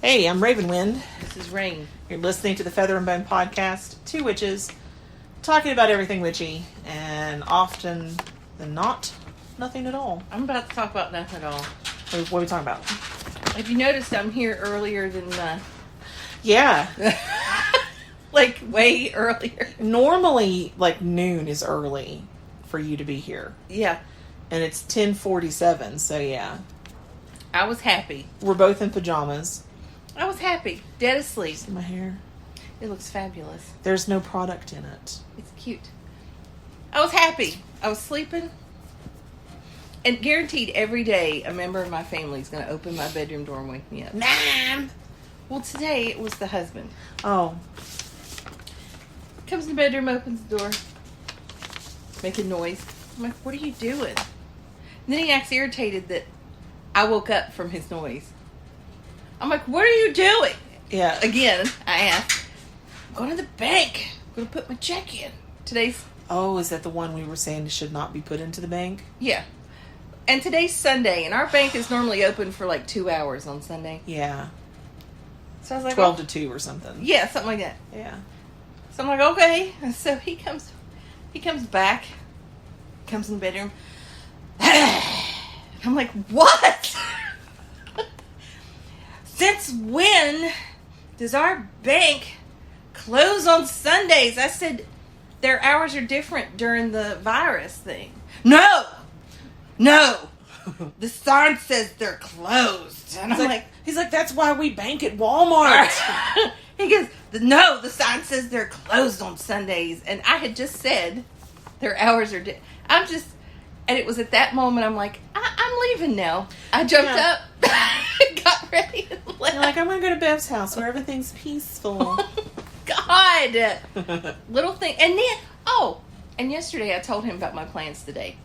Hey, I'm Ravenwind. This is Rain. You're listening to the Feather and Bone podcast. Two witches talking about everything witchy, and often than not, nothing at all. I'm about to talk about nothing at all. What are we talking about? Have you noticed I'm here earlier than... Yeah. like, way earlier. Normally, like, noon is early for you to be here. Yeah. And it's 10:47, so yeah. I was happy. We're both in pajamas. I was happy. Dead asleep. See my hair? It looks fabulous. There's no product in it. It's cute. I was happy. I was sleeping. And guaranteed every day a member of my family is going to open my bedroom door and wake me up. Mom! Well, today it was the husband. Oh. Comes in the bedroom, opens the door, making noise. I'm like, what are you doing? And then he acts irritated that I woke up from his noise. I'm like, what are you doing? Yeah. Again, I asked. I'm going to the bank. I'm going to put my check in. Today's... Oh, is that the one we were saying should not be put into the bank? Yeah. And today's Sunday, and our bank is normally open for like 2 hours on Sunday. Yeah. So I was like... 12 to 2 or something. Yeah, something like that. Yeah. So I'm like, okay. And so he comes back, comes in the bedroom. I'm like, what? Since when does our bank close on Sundays? I said, their hours are different during the virus thing. No. The sign says they're closed. And he's like, that's why we bank at Walmart. He goes, no, the sign says they're closed on Sundays. And I had just said their hours are and it was at that moment I'm like, I'm leaving now. I jumped up, got ready, and left. You're like, I'm going to go to Bev's house where everything's peaceful. God. Little thing. And then, and yesterday I told him about my plans today.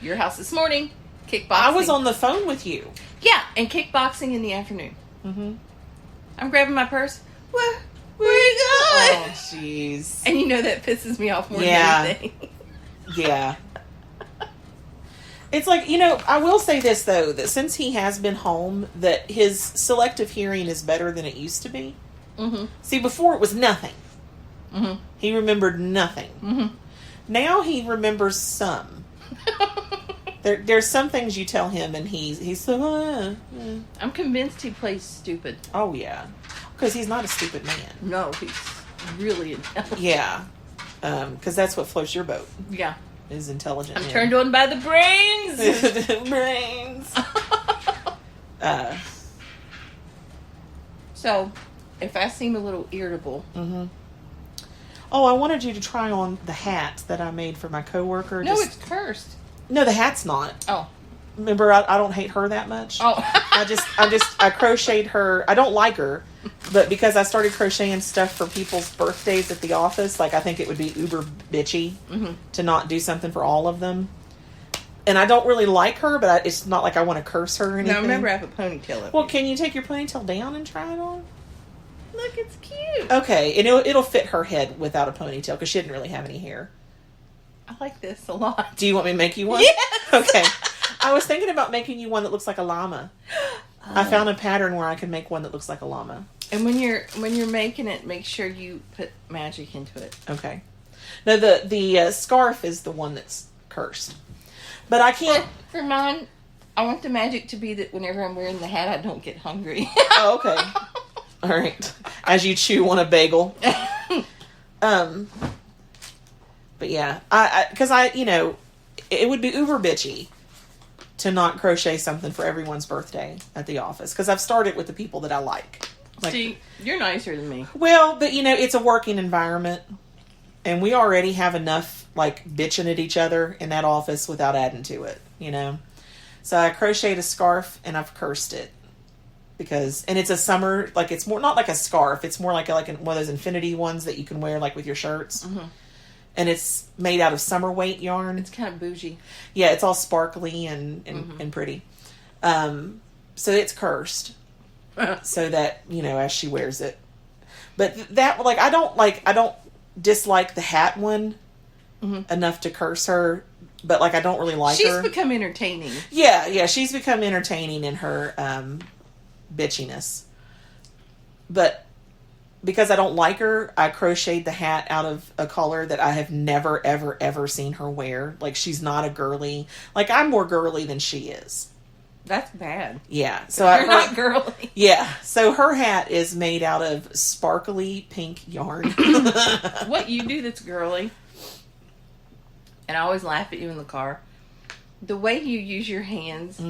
Your house this morning, kickboxing. I was on the phone with you. Yeah, and kickboxing in the afternoon. Mm-hmm. I'm grabbing my purse. Where you going? Oh, jeez. And you know that pisses me off more than anything. Yeah. It's like, I will say this, though, that since he has been home, that his selective hearing is better than it used to be. Mm-hmm. See, before it was nothing. Mm-hmm. He remembered nothing. Mm-hmm. Now he remembers some. There's some things you tell him and he's so... I'm convinced he plays stupid. Oh, yeah. Because he's not a stupid man. No, he's really intelligent. Yeah. Because that's what floats your boat. Yeah. Is intelligent. I'm turned on by the brains. Brains. So, if I seem a little irritable. Mm-hmm. Oh, I wanted you to try on the hat that I made for my coworker. No, it's cursed. No, the hat's not. Oh. Remember, I don't hate her that much. Oh. I crocheted her. I don't like her, but because I started crocheting stuff for people's birthdays at the office, like I think it would be uber bitchy to not do something for all of them. And I don't really like her, but it's not like I want to curse her or anything. No, remember I have a ponytail up. Well, can you take your ponytail down and try it on? Look, it's cute. Okay, and it'll fit her head without a ponytail because she didn't really have any hair. I like this a lot. Do you want me to make you one? Yes. Okay. I was thinking about making you one that looks like a llama. I found a pattern where I can make one that looks like a llama. And when you're making it, make sure you put magic into it. Okay. No, the scarf is the one that's cursed. But I can't... For mine, I want the magic to be that whenever I'm wearing the hat, I don't get hungry. Oh, okay. All right. As you chew on a bagel. But yeah, because it would be uber bitchy to not crochet something for everyone's birthday at the office. Because I've started with the people that I like. See, you're nicer than me. Well, but it's a working environment. And we already have enough, bitching at each other in that office without adding to it, So I crocheted a scarf and I've cursed it. And it's a summer, it's more, not like a scarf. It's more like one of those infinity ones that you can wear, with your shirts. Mm-hmm. And it's made out of summer weight yarn. It's kind of bougie. Yeah, it's all sparkly and pretty. So it's cursed. So that, as she wears it. But that, I don't dislike the hat one enough to curse her. But, I don't really like her. She's become entertaining. Yeah, she's become entertaining in her bitchiness. but because I don't like her, I crocheted the hat out of a color that I have never, ever, ever seen her wear. Like, she's not a girly. Like, I'm more girly than she is. That's bad. Yeah. So You're not girly. Yeah. So her hat is made out of sparkly pink yarn. What you do that's girly, and I always laugh at you in the car, the way you use your hands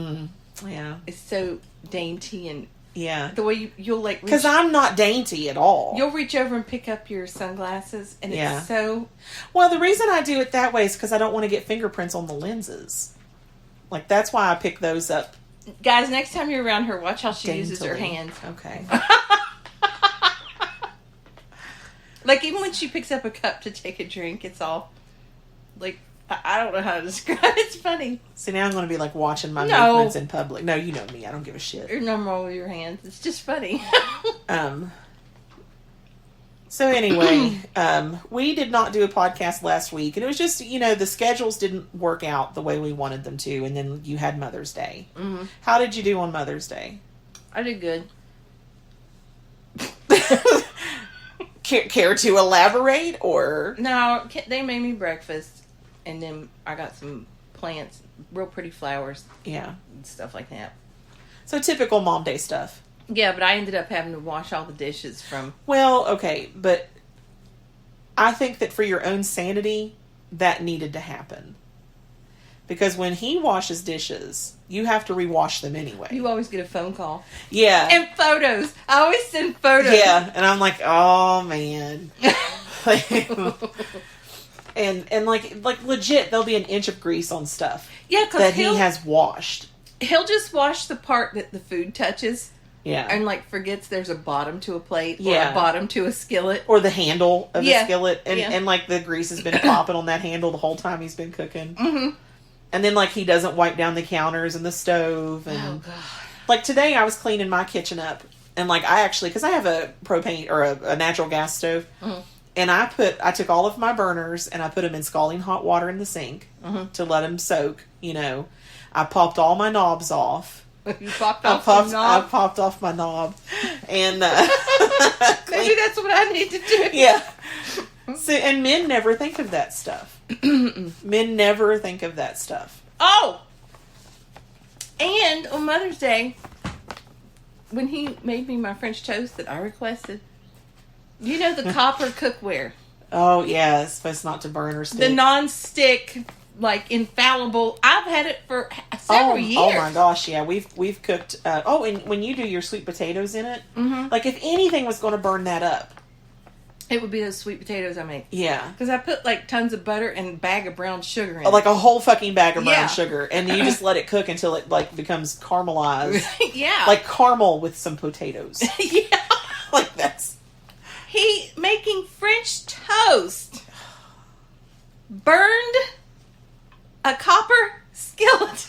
Yeah. is so dainty, and Yeah. the way you'll like... Because I'm not dainty at all. You'll reach over and pick up your sunglasses, and Yeah. it's so... Well, the reason I do it that way is because I don't want to get fingerprints on the lenses. Like, that's why I pick those up. Guys, next time you're around her, watch how she uses her daintily. hands. Okay. Like, even when she picks up a cup to take a drink, it's all... Like, I don't know how to describe it. It's funny. See, now I'm going to be, like, watching my No. movements in public. No, you know me. I don't give a shit. There's nothing wrong with your hands. It's just funny. So anyway, we did not do a podcast last week, and it was just, the schedules didn't work out the way we wanted them to, and then you had Mother's Day. Mm-hmm. How did you do on Mother's Day? I did good. Care to elaborate, or? No, they made me breakfast, and then I got some plants, real pretty flowers. Yeah. And stuff like that. So typical Mom Day stuff. Yeah, but I ended up having to wash all the dishes from... Well, okay, but I think that for your own sanity, that needed to happen. Because when he washes dishes, you have to rewash them anyway. You always get a phone call. Yeah. And photos. I always send photos. Yeah, and I'm like, oh, man. and like legit, there'll be an inch of grease on stuff. Yeah, because that he has washed. He'll just wash the part that the food touches. Yeah. And, like, forgets there's a bottom to a plate or Yeah. a bottom to a skillet. Or the handle of Yeah. the skillet. And, Yeah. and, like, the grease has been popping on that handle the whole time he's been cooking. Mm-hmm. And then, like, he doesn't wipe down the counters and the stove. And, Oh, God. like, today I was cleaning my kitchen up. And, like, I actually... Because I have a propane... Or a natural gas stove. Mm-hmm. And I took all of my burners and I put them in scalding hot water in the sink. Mm-hmm. To let them soak, I popped all my knobs off. You popped off some knob? I popped off my knob. And Maybe that's what I need to do. yeah. See, and men never think of that stuff. Men never think of that stuff. Oh! And on Mother's Day, when he made me my French toast that I requested, the copper cookware. Oh, yeah. It's supposed not to burn or stick. The non-stick, like, infallible. I've had it for several years. Oh, my gosh. Yeah, we've cooked... and when you do your sweet potatoes in it, like, if anything was going to burn that up... It would be those sweet potatoes I make. Yeah. Because I put, like, tons of butter and a bag of brown sugar in Like a whole fucking bag of brown Yeah. sugar. And you just let it cook until it, like, becomes caramelized. Yeah. Like caramel with some potatoes. Yeah. Like, that's... He making French toast burned a copper skillet.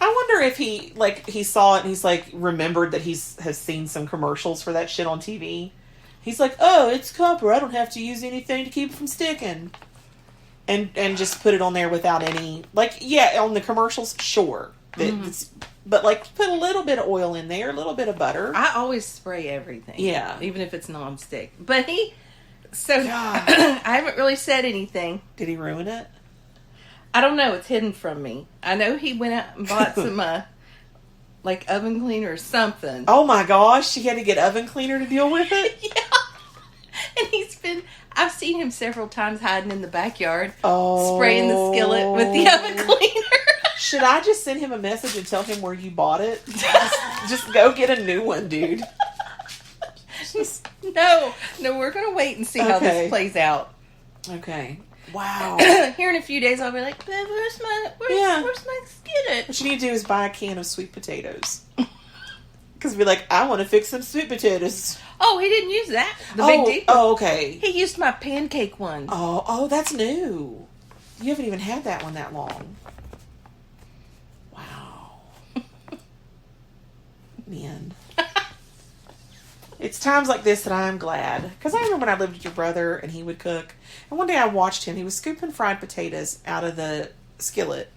I wonder if he saw it and he's, like, remembered that has seen some commercials for that shit on TV. He's like, oh, it's copper. I don't have to use anything to keep it from sticking. And just put it on there without any... Like, yeah, on the commercials, sure. But, like, put a little bit of oil in there, a little bit of butter. I always spray everything. Yeah. Even if it's non-stick. But So, God. I haven't really said anything. Did he ruin it? I don't know. It's hidden from me. I know he went out and bought some, like, oven cleaner or something. Oh, my gosh. He had to get oven cleaner to deal with it? Yeah. And I've seen him several times hiding in the backyard. Oh. Spraying the skillet with the oven cleaner. Should I just send him a message and tell him where you bought it? Just go get a new one, dude. No, we're going to wait and see how this plays out. Okay. Wow. Here in a few days, I'll be like, "Babe, where's my skillet?" What you need to do is buy a can of sweet potatoes. Because be like, I want to fix some sweet potatoes. Oh, he didn't use that. The Big D. Oh, okay. He used my pancake one. Oh, that's new. You haven't even had that one that long. Wow. Man. It's times like this that I'm glad. Because I remember when I lived with your brother and he would cook. And one day I watched him. He was scooping fried potatoes out of the skillet.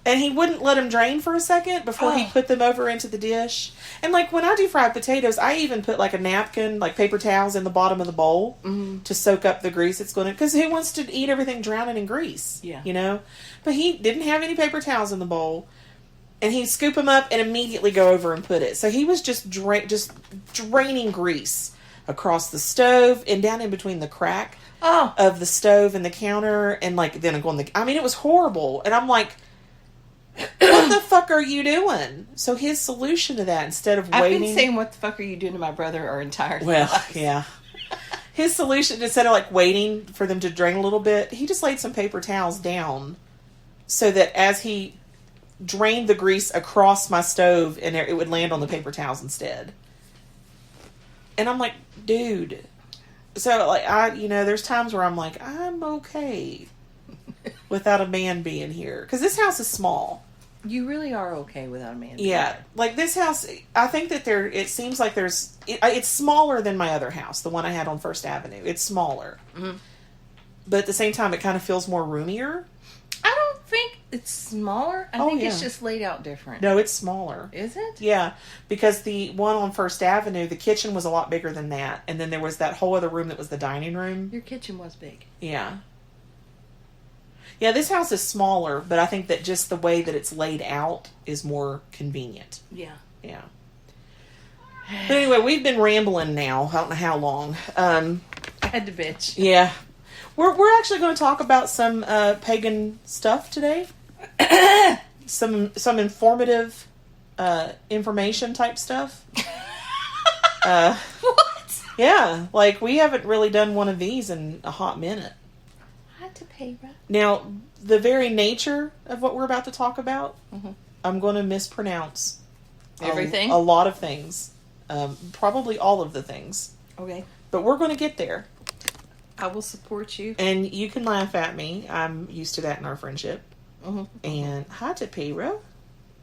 And he wouldn't let them drain for a second before he put them over into the dish. And like when I do fried potatoes, I even put like a napkin, like paper towels in the bottom of the bowl to soak up the grease it's going to, because who wants to eat everything drowning in grease? Yeah. You know? But he didn't have any paper towels in the bowl. And he'd scoop them up and immediately go over and put it. So he was just draining grease across the stove and down in between the crack of the stove and the counter. And like then going I mean, it was horrible. And I'm like, what the fuck are you doing? So his solution to that, instead of waiting... I've been saying, what the fuck are you doing to my brother our entire lives. Yeah. His solution, instead of like waiting for them to drain a little bit, he just laid some paper towels down so that as he drained the grease across my stove, and it would land on the paper towels instead. And I'm like, dude. So like there's times where I'm like, I'm okay without a man being here, because this house is small. You really are okay without a man. Yeah, like this house, I think that it seems like it's smaller than my other house, the one I had on First Avenue. It's smaller. Mm-hmm. But at the same time, it kind of feels more roomier. I don't think it's smaller. I think it's just laid out different. No, it's smaller. Is it? Yeah, because the one on First Avenue, the kitchen was a lot bigger than that. And then there was that whole other room that was the dining room. Your kitchen was big. Yeah. Yeah, this house is smaller, but I think that just the way that it's laid out is more convenient. Yeah. Yeah. But anyway, we've been rambling now. I don't know how long. I had to bitch. Yeah. We're actually going to talk about some pagan stuff today. some informative information type stuff. What? Yeah, like we haven't really done one of these in a hot minute. Now, the very nature of what we're about to talk about, I'm going to mispronounce everything. A lot of things, probably all of the things. Okay, but we're going to get there. I will support you, and you can laugh at me. I'm used to that in our friendship. And hi to Pedro.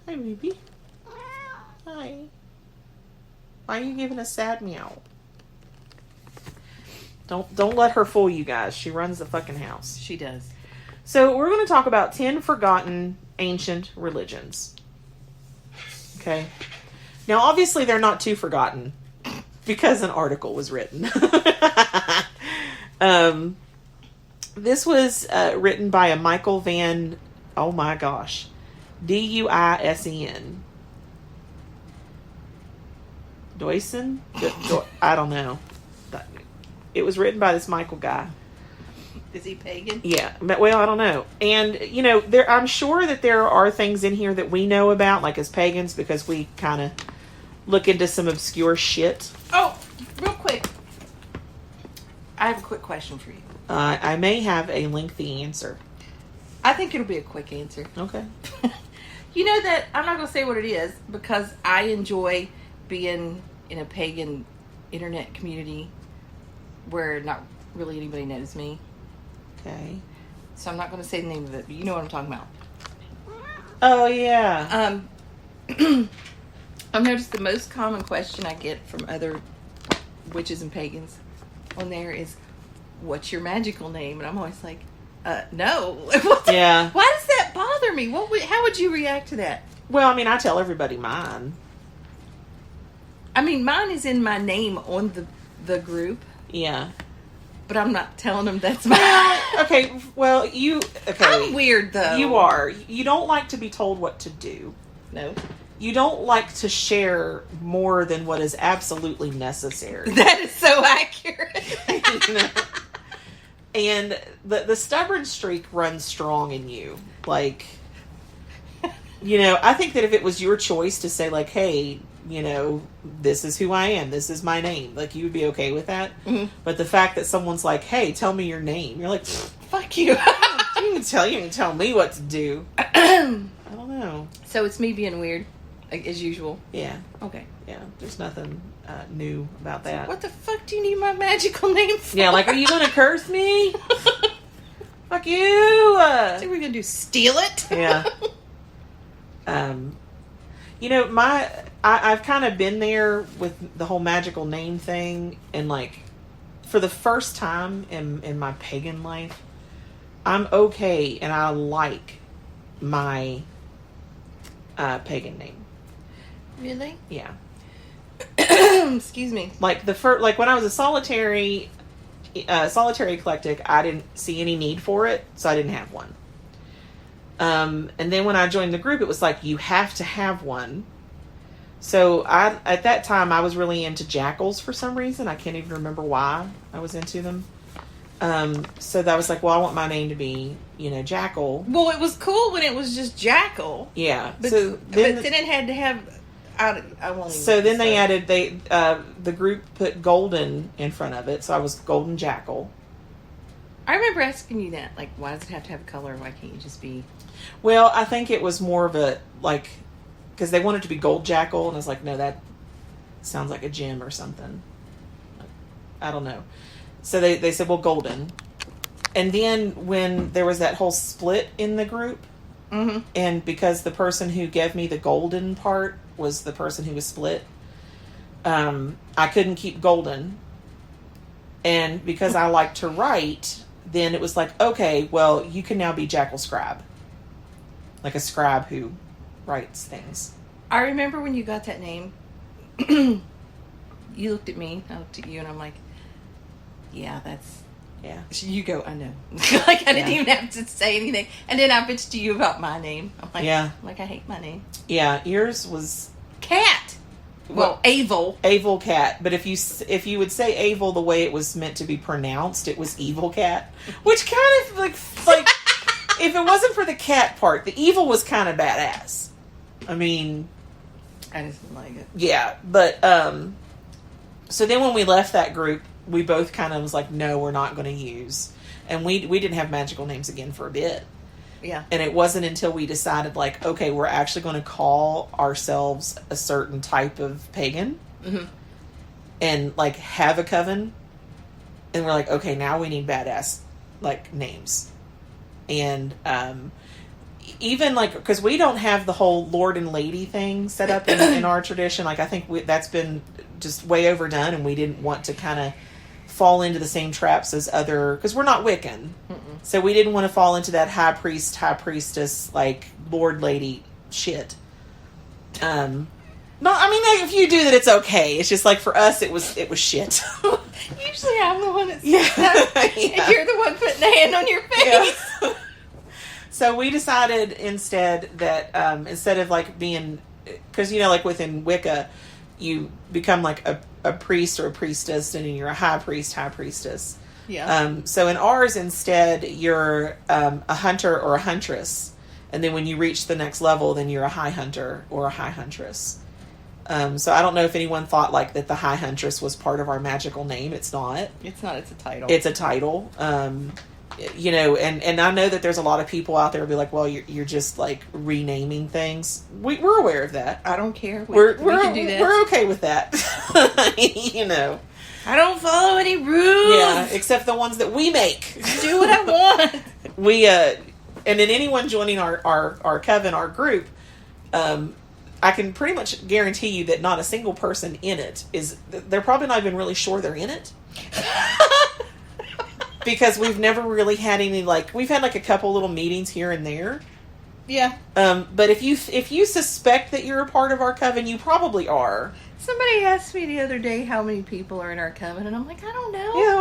Hi, baby. Hi. Why are you giving a sad meow? Don't let her fool you guys. She runs the fucking house. She does. So we're going to talk about 10 forgotten ancient religions. Okay. Now, obviously, they're not too forgotten because an article was written. This was written by a Michael Van... Oh my gosh. Duisen. Doyson? I don't know. It was written by this Michael guy. Is he pagan? Yeah. Well, I don't know. And, I'm sure that there are things in here that we know about, like as pagans, because we kind of look into some obscure shit. Oh, real quick. I have a quick question for you. I may have a lengthy answer. I think it'll be a quick answer. Okay. You know that, I'm not going to say what it is, because I enjoy being in a pagan internet community where not really anybody knows me. Okay. So I'm not going to say the name of it, but you know what I'm talking about. Oh, yeah. I've noticed the most common question I get from other witches and pagans on there is, what's your magical name? And I'm always like, no. Yeah. Why does that bother me? How would you react to that? Well, I mean, I tell everybody mine. I mean, mine is in my name on the group. Yeah. But I'm not telling them that's mine. Okay, well, okay. I'm weird, though. You are. You don't like to be told what to do. No. You don't like to share more than what is absolutely necessary. That is so accurate. And the stubborn streak runs strong in you. Like, I think that if it was your choice to say, like, hey, this is who I am, this is my name, like, you would be okay with that. Mm-hmm. But the fact that someone's like, hey, tell me your name, you're like, fuck you. You can tell me what to do. I don't know. So it's me being weird, like, as usual. Yeah. Okay. Yeah. There's nothing new about that. So what the fuck do you need my magical name for? Yeah. Like, are you gonna curse me? Fuck you. So we're gonna do steal it? Yeah. I've kind of been there with the whole magical name thing, and like, for the first time in my pagan life, I'm okay, and I like my pagan name. Really? Yeah. Excuse me. Like when I was a solitary eclectic, I didn't see any need for it, so I didn't have one. And then when I joined the group, it was like, you have to have one. So at that time, I was really into jackals for some reason. I can't even remember why I was into them. So that was like, well, I want my name to be, Jackal. Well, it was cool when it was just Jackal. Yeah. But then it had to have. I won't. So then they added the group put golden in front of it, so I was Golden Jackal. I remember asking you that, like, why does it have to have a color? Why can't you just be? Well, I think it was more of a because they wanted to be Gold Jackal, and I was like, no, that sounds like a gem or something. I don't know. So they said, well, golden. And then when there was that whole split in the group, mm-hmm. and because the person who gave me the golden part was the person who was split, I couldn't keep golden. And because I like to write, then it was like, okay, well, you can now be Jackal Scribe. Like a scribe who writes things. I remember when you got that name, you looked at me, I looked at you, and I'm like, yeah, that's... Yeah. You go, I know. Like, I didn't even have to say anything. And then I bitched to you about my name. I'm like, yeah. I hate my name. Yeah, yours was... Cat. Well, Avel. Avel Cat. But if you would say Avel the way it was meant to be pronounced, it was Evil Cat. Which kind of, like if it wasn't for the cat part, the evil was kind of badass. I mean... I just didn't like it. Yeah, but, so then when we left that group, we both kind of was like, no, we're not going to use. And we didn't have magical names again for a bit. Yeah. And it wasn't until we decided, like, okay, we're actually going to call ourselves a certain type of pagan. Mm-hmm. And, like, have a coven. And we're like, okay, now we need badass, like, names. And, even, like, because we don't have the whole lord and lady thing set up in our tradition. Like, I think that's been just way overdone, and we didn't want to kind of fall into the same traps as other, because we're not Wiccan. Mm-mm. So we didn't want to fall into that high priest, high priestess, like, lord lady shit. No, I mean, if you do that, it's okay. It's just like, for us, it was shit. Usually I'm the one that's yeah. and you're the one putting the hand on your face. Yeah. So we decided instead that, instead of, like, being, because, like, within Wicca, you become, like, a priest or a priestess, and then you're a high priest, high priestess. Yeah. So in ours, instead, you're a hunter or a huntress. And then when you reach the next level, then you're a high hunter or a high huntress. So I don't know if anyone thought, like, that the high huntress was part of our magical name. It's not. It's not. It's a title. It's a title. And I know that there's a lot of people out there who be like, well, you're just, like, renaming things. We're aware of that. I don't care. We can do that. We're okay with that. I don't follow any rules. Yeah, except the ones that we make. Do what I want. And then anyone joining our coven, our group, I can pretty much guarantee you that not a single person in it they're probably not even really sure they're in it. Because we've never really had any, like, we've had, like, a couple little meetings here and there. Yeah. But if you suspect that you're a part of our coven, you probably are. Somebody asked me the other day how many people are in our coven, and I'm like, I don't know. Yeah.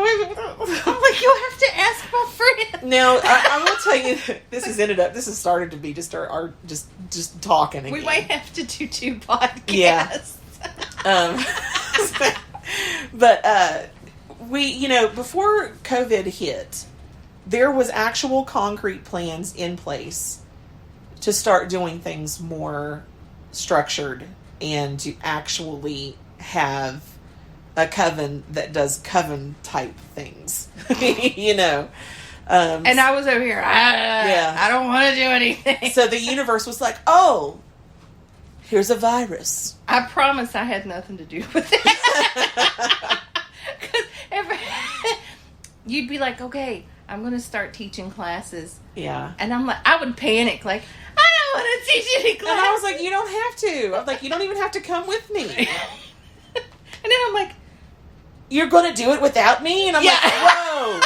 I'm like, you'll have to ask my friend. Now, I will tell you, this has started to be just our just talking again. We might have to do 2 podcasts. Yeah. But, we, before COVID hit, there was actual concrete plans in place to start doing things more structured and to actually have a coven that does coven type things, And I was over here, I don't want to do anything. So the universe was like, oh, here's a virus. I promise I had nothing to do with it. You'd be like, okay, I'm going to start teaching classes. Yeah. And I'm like, I would panic, like, I don't want to teach any classes. And I was like, you don't have to. I was like, you don't even have to come with me. And then I'm like, you're going to do it without me? And I'm like, whoa.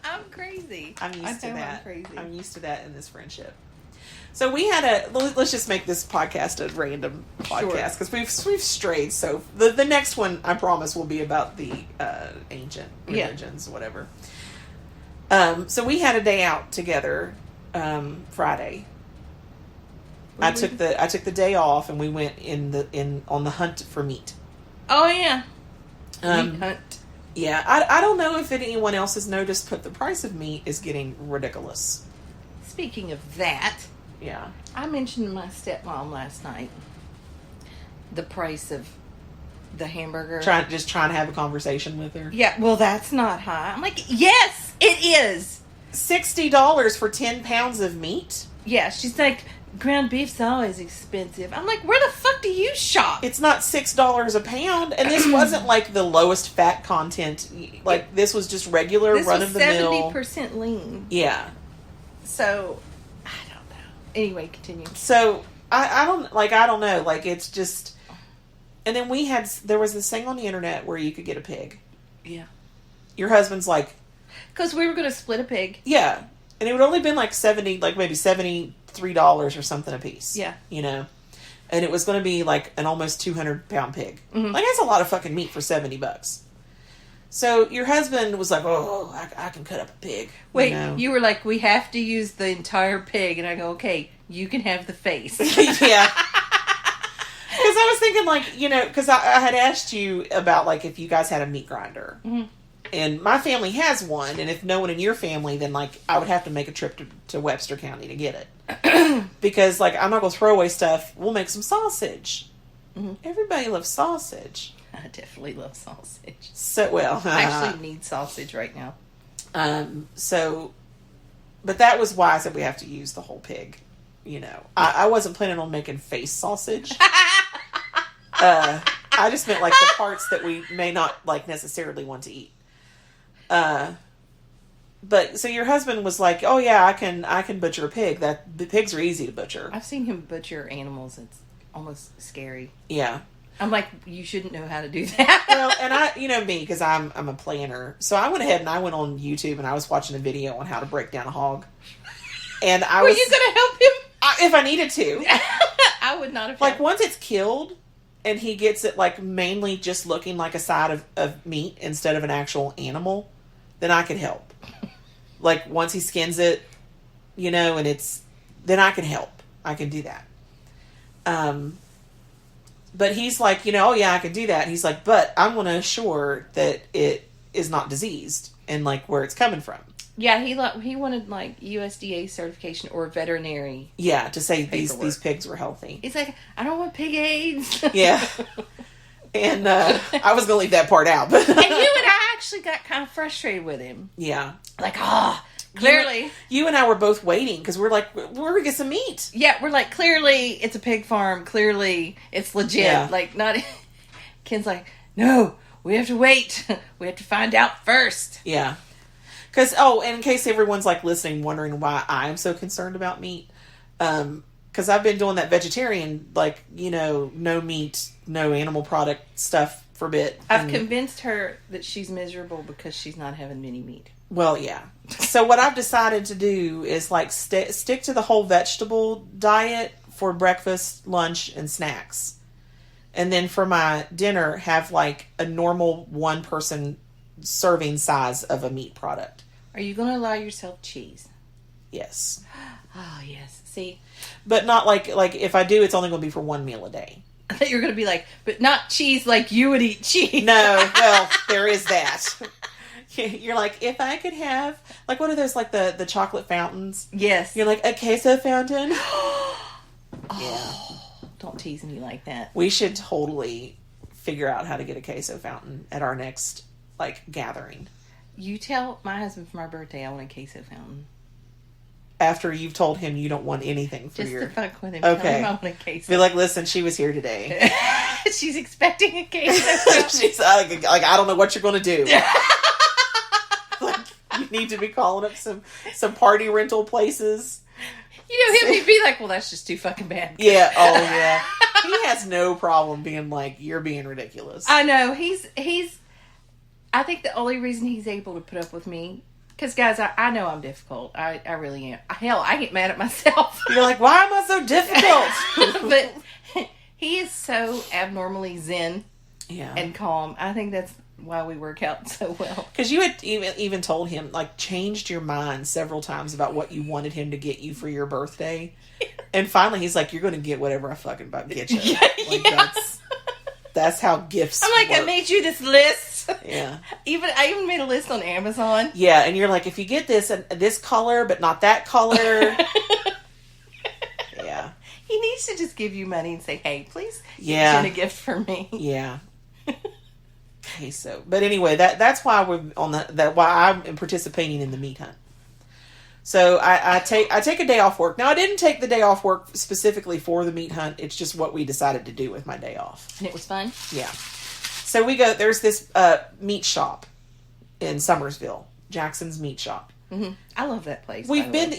I'm crazy. I'm used to that. I'm crazy. I'm used to that in this friendship. So we had let's just make this podcast a random podcast because we've strayed. So the next one, I promise, will be about the ancient religions, whatever. So we had a day out together Friday. I took the day off and we went on the hunt for meat. Oh yeah, meat hunt. Yeah, I don't know if anyone else has noticed, but the price of meat is getting ridiculous. Speaking of that, yeah, I mentioned to my stepmom last night the price of the hamburger. Trying to have a conversation with her. Yeah, well, that's not high. I'm like, yes, it is. $60 for 10 pounds of meat? Yeah, she's like, ground beef's always expensive. I'm like, where the fuck do you shop? It's not $6 a pound, and this wasn't like the lowest fat content. Like this was just regular run of the mill. 70% lean. Yeah. So I don't know. Anyway, continue. So I don't know. Like it's just, and then there was this thing on the internet where you could get a pig. Yeah. Your husband's like, because we were going to split a pig. Yeah, and it would only been like maybe $73 or something a piece. Yeah. You know, and it was going to be like an almost 200-pound pig. Mm-hmm. Like that's a lot of fucking meat for $70. So your husband was like, "Oh, I can cut up a pig." Wait, you know? you were like, "We have to use the entire pig," and I go, "Okay, you can have the face." Yeah. Because I was thinking, like, you know, because I had asked you about like if you guys had a meat grinder. Mm-hmm. And my family has one, and if no one in your family, then, like, I would have to make a trip to Webster County to get it. Because, like, I'm not going to throw away stuff. We'll make some sausage. Mm-hmm. Everybody loves sausage. I definitely love sausage. So, well. I actually need sausage right now. But that was why I said we have to use the whole pig. You know. I wasn't planning on making face sausage. I just meant, like, the parts that we may not, like, necessarily want to eat. But so your husband was like, "Oh yeah, I can butcher a pig. The pigs are easy to butcher." I've seen him butcher animals. It's almost scary. Yeah. I'm like, you shouldn't know how to do that. Well, and I, you know me, because I'm a planner. So I went ahead and I went on YouTube and I was watching a video on how to break down a hog. And Were you going to help him? If I needed to. I would not have. Like once it's killed and he gets it like mainly just looking like a side of meat instead of an actual animal, then I can help. Like once he skins it, you know, and then I can help. I can do that. But he's like, you know, "Oh yeah, I can do that." And he's like, "But I'm going to assure that it is not diseased and like where it's coming from." Yeah, he wanted like USDA certification or veterinary. Yeah, to say paperwork. these pigs were healthy. He's like, "I don't want pig AIDS." Yeah. And I was going to leave that part out. But and you and I actually got kind of frustrated with him. Yeah. Like, clearly. You and I were both waiting because we're like, we're going to get some meat. Yeah, we're like, clearly it's a pig farm. Clearly it's legit. Yeah. Like, not... Ken's like, "No, we have to wait. We have to find out first." Yeah. Because, and in case everyone's like listening, wondering why I'm so concerned about meat, because I've been doing that vegetarian, like, you know, no meat, no animal product stuff for a bit. I've convinced her that she's miserable because she's not having any meat. Well, yeah. So what I've decided to do is like stick to the whole vegetable diet for breakfast, lunch, and snacks. And then for my dinner, have like a normal one-person serving size of a meat product. Are you going to allow yourself cheese? Yes. Oh, yes. See? But not like if I do, it's only going to be for one meal a day. I thought you were going to be like, but not cheese like you would eat cheese. No, well, there is that. You're like, if I could have, like, what are those, like, the chocolate fountains? Yes. You're like, a queso fountain? Yeah. Don't tease me like that. We should totally figure out how to get a queso fountain at our next, like, gathering. You tell my husband for my birthday I want a queso fountain. After you've told him you don't want anything for Just your... to fuck with him. Okay. Tell him I want a queso. Be like, "Listen, she was here today." She's expecting a queso fountain. She's like, "I don't know what you're going to do." Like, you need to be calling up some party rental places. You know, he'd be like, "Well, that's just too fucking bad." Yeah, oh yeah. He has no problem being like, "You're being ridiculous." I know. He's I think the only reason he's able to put up with me, Because, guys, I know I'm difficult. I really am. Hell, I get mad at myself. You're like, why am I so difficult? But he is so abnormally zen Yeah. and calm. I think that's why we work out so well. Because you had even told him, like, changed your mind several times about what you wanted him to get you for your birthday. And finally, he's like, you're going to get whatever I fucking about get you. Yeah. That's how gifts I'm like, work. I made you this list. Yeah. I even made a list on Amazon. Yeah, and you're like, if you get this color, but not that color. Yeah. He needs to just give you money and say, hey, please Yeah. send a gift for me. Yeah. Okay, so, but anyway, that's why we're on why I'm participating in the meat hunt. So I take a day off work. Now I didn't take the day off work specifically for the meat hunt. It's just what we decided to do with my day off. And it was fun? Yeah. So we go, there's this meat shop in Summersville, Jackson's Meat Shop. Mm-hmm. I love that place. We've been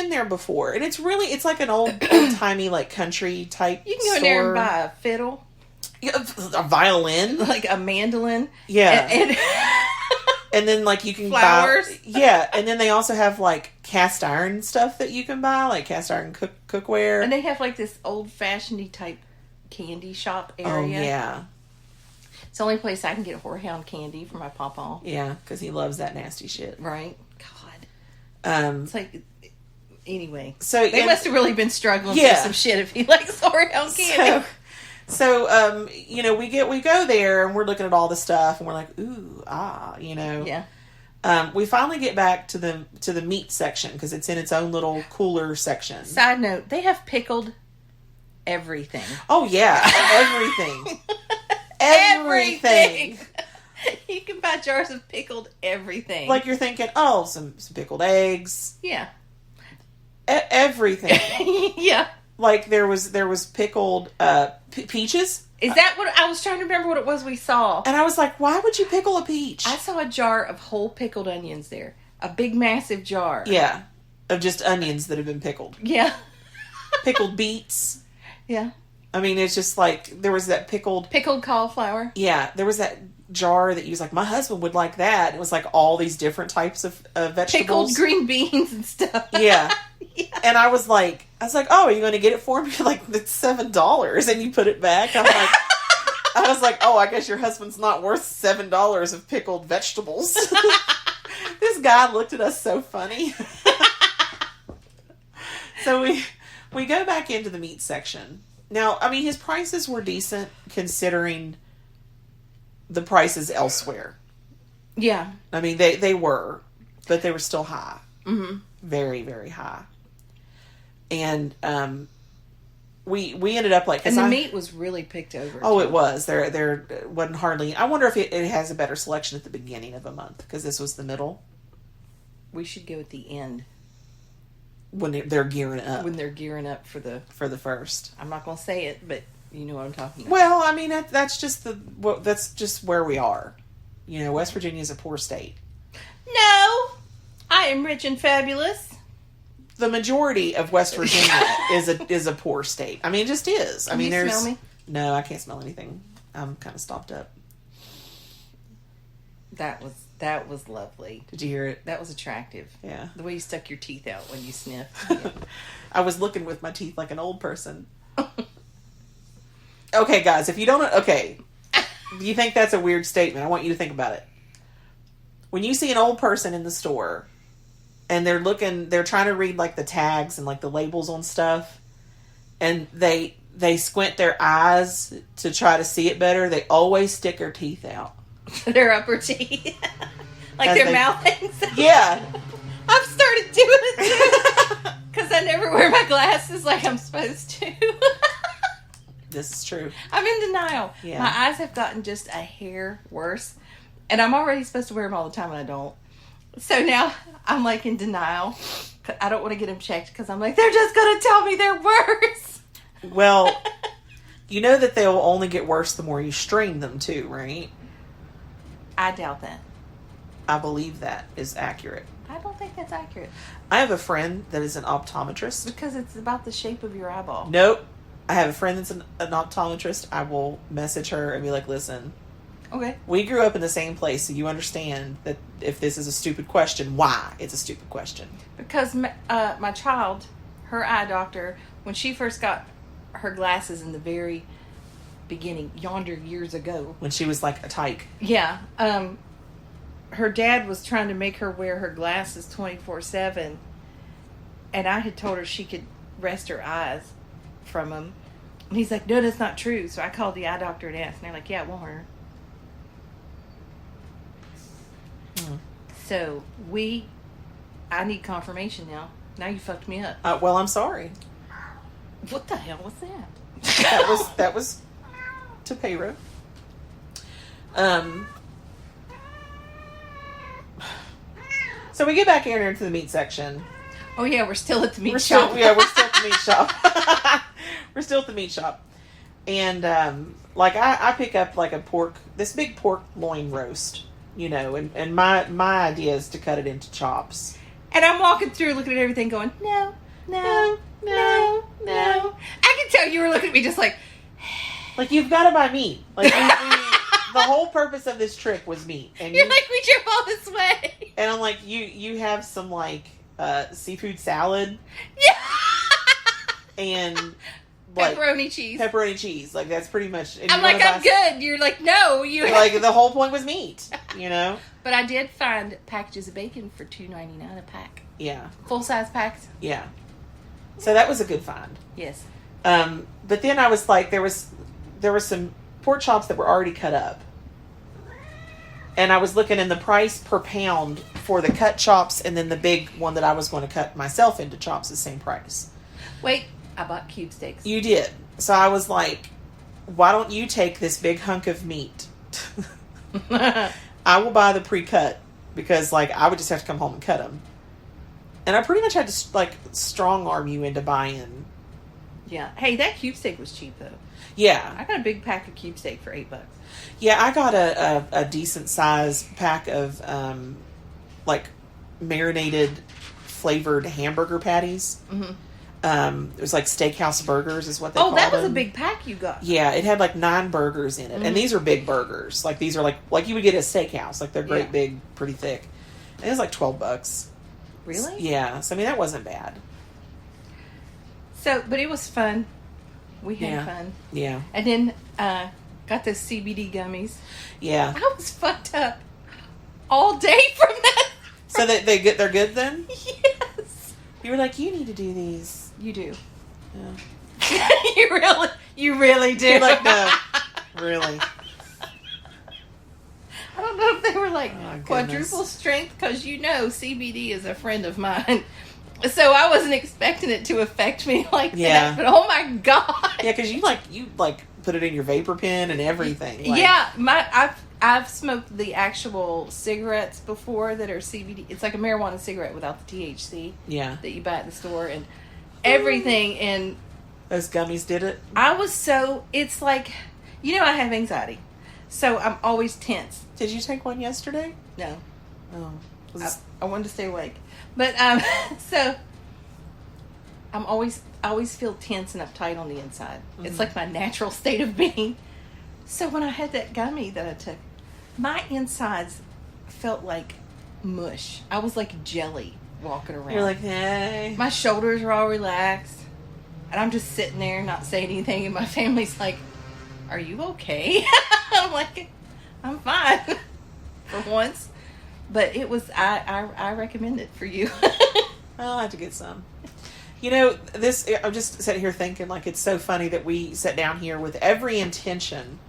there before, and it's like an old timey, like, country type. You can go in there and buy a fiddle, a violin, like a mandolin. yeah, And and then, like, you can flowers. Yeah, and then they also have, like, cast iron stuff that you can buy, like cast iron cookware. And they have, like, this old-fashioned type candy shop area. Oh, yeah. It's the only place I can get horehound candy for my papa. Yeah, because he loves that nasty shit. Right? God. It's like, anyway. So they must have really been struggling Yeah. for some shit if he likes horehound candy. So, we go there and we're looking at all the stuff and we're like, ooh, Yeah. We finally get back to the meat section because it's in its own little cooler section. Side note, they have pickled everything. Oh yeah, everything. Everything. You can buy jars of pickled everything. Like, you're thinking, oh, some pickled eggs. Yeah. Everything. Yeah. Like, there was pickled peaches. Is that what I was trying to remember what it was we saw? And I was like, why would you pickle a peach? I saw a jar of whole pickled onions there. A big, massive jar. Yeah. Of just onions that have been pickled. Yeah. Pickled beets. Yeah. I mean, it's just like, there was that pickled cauliflower. Yeah, there was that jar that you was like, my husband would like that. It was like all these different types of vegetables. Pickled green beans and stuff. Yeah. Yeah. And I was like, oh, are you going to get it for me? You're like, it's $7. And you put it back. I'm like, I was like, oh, I guess your husband's not worth $7 of pickled vegetables. This guy looked at us so funny. So we go back into the meat section. Now, I mean, his prices were decent considering the prices elsewhere. Yeah. I mean, they were, but they were still high. Mm-hmm. Very, very high. And we ended up like... And the meat was really picked over. Oh, it was. There wasn't hardly... I wonder if it has a better selection at the beginning of a month, because this was the middle. We should go at the end. When they're gearing up. When they're gearing up for the first. I'm not going to say it, but you know what I'm talking about. Well, I mean, that's just where we are. You know, West Virginia is a poor state. No! I am rich and fabulous. The majority of West Virginia is a poor state. I mean, it just is. I mean, Can you smell me? No, I can't smell anything. I'm kind of stopped up. That was lovely. Did you hear it? That was attractive. Yeah. The way you stuck your teeth out when you sniffed. Yeah. I was looking with my teeth like an old person. Okay, guys, if you don't... Okay. You think that's a weird statement. I want you to think about it. When you see an old person in the store and they're trying to read like the tags and like the labels on stuff, and they squint their eyes to try to see it better, they always stick their teeth out. Their upper teeth. Like As their they- mouth hangs out. Yeah. I've started doing it too. Because I never wear my glasses like I'm supposed to. This is true. I'm in denial. Yeah. My eyes have gotten just a hair worse. And I'm already supposed to wear them all the time and I don't. So now I'm like in denial. I don't want to get them checked because I'm like, they're just going to tell me they're worse. Well, you know that they'll only get worse the more you strain them too, right? I doubt that. I believe that is accurate. I don't think that's accurate. I have a friend that is an optometrist. Because it's about the shape of your eyeball. Nope. I have a friend that's an optometrist. I will message her and be like, listen, Okay. We grew up in the same place, so you understand that if this is a stupid question, why it's a stupid question. Because my child, her eye doctor, when she first got her glasses in the very beginning, yonder years ago. When she was like a tyke. Yeah. Her dad was trying to make her wear her glasses 24/7. And I had told her she could rest her eyes from them. And he's like, no, that's not true. So I called the eye doctor and asked. And they're like, yeah, it won't hurt her. So I need confirmation now. Now you fucked me up. Well, I'm sorry. What the hell was that? That was Topero. So we get back here into the meat section. Oh yeah, we're still at the meat shop. We're still at the meat shop. We're still at the meat shop. And like I pick up like this big pork loin roast, and my idea is to cut it into chops. And I'm walking through looking at everything going, no. I can tell you were looking at me just like you've got to buy meat. Like the whole purpose of this trip was meat. And you're like, we drove all this way. And I'm like, you have some like seafood salad. Yeah. And like pepperoni cheese. Like that's pretty much. I'm like, I'm good. You're like, no, like the whole point was meat, But I did find packages of bacon for $2.99 a pack. Yeah. Full size packs. Yeah. So that was a good find. Yes. But then I was like, there were some pork chops that were already cut up. And I was looking in the price per pound for the cut chops, and then the big one that I was going to cut myself into chops, the same price. Wait, I bought cube steaks. You did. So I was like, why don't you take this big hunk of meat? I will buy the pre-cut, because like I would just have to come home and cut them. And I pretty much had to like strong arm you into buying. Yeah. Hey, that cube steak was cheap though. Yeah. I got a big pack of cube steak for $8. Yeah, I got a decent size pack of like marinated flavored hamburger patties. Mm-hmm. It was like steakhouse burgers is what they called them. Oh, that was a big pack you got. Yeah, it had like 9 burgers in it. Mm-hmm. And these are big burgers. Like these are like you would get at a steakhouse. Like they're great, big, pretty thick. And it was like $12. Really? Yeah. So I mean that wasn't bad. So, but it was fun. We had fun. Yeah. And then got those CBD gummies. Yeah. I was fucked up all day from that. So they're good then? Yes. You were like, you need to do these. You do. Yeah. you really do. You're like, no, really. I don't know if they were like quadruple goodness. strength, because CBD is a friend of mine. So I wasn't expecting it to affect me like that. But oh my god. Yeah, because you put it in your vapor pen and everything. Like, Yeah, I've smoked the actual cigarettes before that are CBD. It's like a marijuana cigarette without the THC. Yeah. That you buy at the store and everything. And those gummies did it. it's like, I have anxiety. So I'm always tense. Did you take one yesterday? No. Oh. I wanted to stay awake. But, so I always feel tense and uptight on the inside. Mm-hmm. It's like my natural state of being. So when I had that gummy that I took, my insides felt like mush. I was like jelly walking around. You're like, hey. My shoulders were all relaxed. And I'm just sitting there not saying anything. And my family's like, are you okay? I'm like, I'm fine. For once. But it was, I recommend it for you. I'll have to get some. I'm just sitting here thinking, like, it's so funny that we sat down here with every intention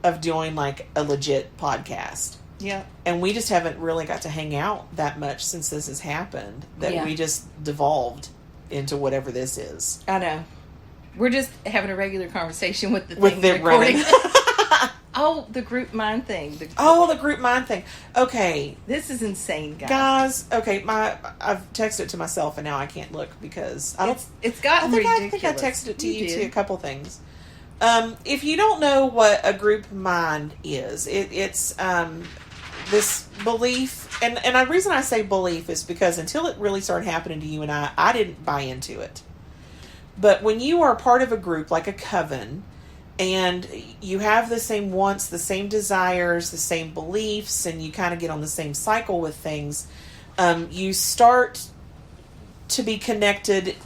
of doing, like, a legit podcast. Yeah. And we just haven't really got to hang out that much since this has happened. That we just devolved into whatever this is. I know. We're just having a regular conversation with the thing recording. Oh, the group mind thing. The group mind thing. Okay. This is insane, guys. Guys, okay, I've texted it to myself and now I can't look because it's gotten ridiculous. I think I texted it to you too, a couple things. If you don't know what a group mind is, it's this belief, and the reason I say belief is because until it really started happening to you and I didn't buy into it. But when you are part of a group like a coven, and you have the same wants, the same desires, the same beliefs, and you kind of get on the same cycle with things, you start to be connected,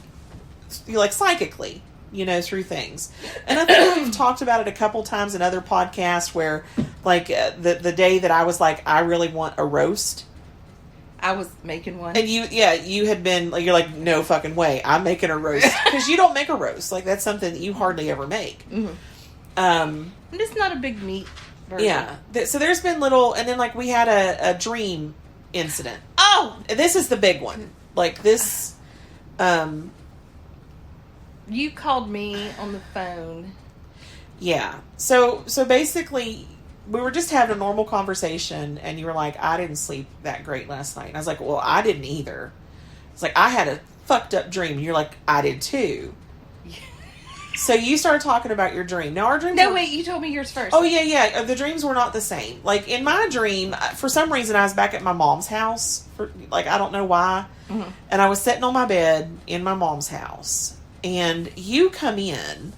like psychically, through things. And I think we've talked about it a couple times in other podcasts where, like, the day that I was like, I really want a roast. I was making one. And you had been, like, you're like, no fucking way, I'm making a roast. Because you don't make a roast. Like, that's something that you hardly ever make. Mm-hmm. And it's not a big meat burger. Yeah. So there's been little, and then, like, we had a dream incident. Oh! This is the big one. Like, this, you called me on the phone. Yeah. So basically, we were just having a normal conversation, and you were like, I didn't sleep that great last night. And I was like, well, I didn't either. It's like, I had a fucked up dream. And you're like, I did too. So you started talking about your dream. Now, our dream... No, wait, you told me yours first. Oh, yeah. The dreams were not the same. Like, in my dream, for some reason, I was back at my mom's house. I don't know why. Mm-hmm. And I was sitting on my bed in my mom's house. And you come in,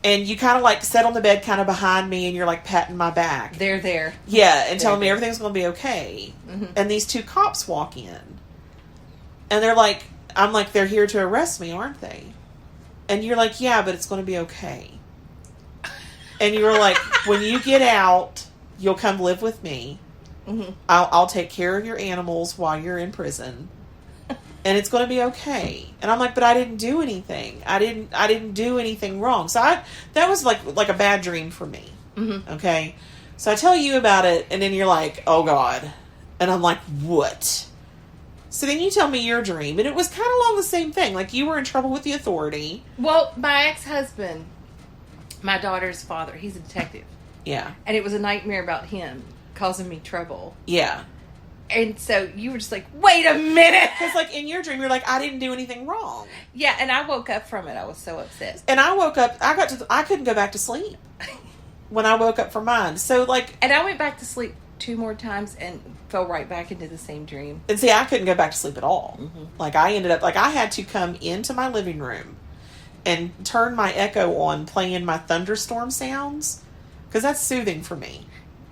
and you kind of, like, sit on the bed kind of behind me, and you're, like, patting my back. They're there. Yeah, and telling me everything's going to be okay. Mm-hmm. And these two cops walk in. And they're like... I'm like, they're here to arrest me, aren't they? And you're like, yeah, but it's going to be okay. And you were like, when you get out, you'll come live with me. Mm-hmm. I'll take care of your animals while you're in prison. And it's going to be okay. And I'm like, but I didn't do anything. I didn't do anything wrong. So that was like a bad dream for me. Mm-hmm. Okay. So I tell you about it, and then you're like, oh God. And I'm like, what? So then you tell me your dream, and it was kind of along the same thing. Like, you were in trouble with the authority. Well, my ex-husband, my daughter's father, he's a detective. Yeah. And it was a nightmare about him causing me trouble. Yeah. And so you were just like, wait a minute! Because, like, in your dream, you're like, I didn't do anything wrong. Yeah, and I woke up from it. I was so upset. And I woke up, I couldn't go back to sleep when I woke up from mine. So, like... And I went back to sleep 2 more times and fell right back into the same dream. And see, I couldn't go back to sleep at all. Mm-hmm. Like, I ended up, like, I had to come into my living room and turn my Echo on, playing my thunderstorm sounds, because that's soothing for me.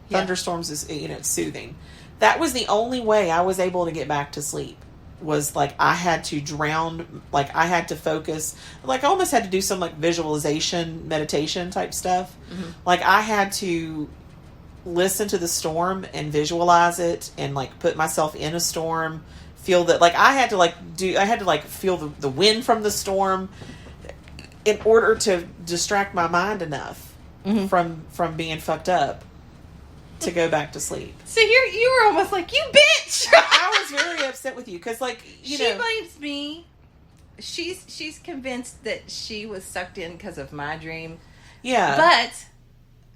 Yeah. Thunderstorms is, it's soothing. That was the only way I was able to get back to sleep, was, like, I had to drown, like, I had to focus, like, I almost had to do some, like, visualization, meditation type stuff. Mm-hmm. Like, I had to listen to the storm and visualize it and, like, put myself in a storm, feel that, like, I had to feel the wind from the storm in order to distract my mind enough mm-hmm. from being fucked up to go back to sleep. So you were almost like, you bitch! I was very upset with you because, like, she blames me. She's convinced that she was sucked in because of my dream. Yeah. But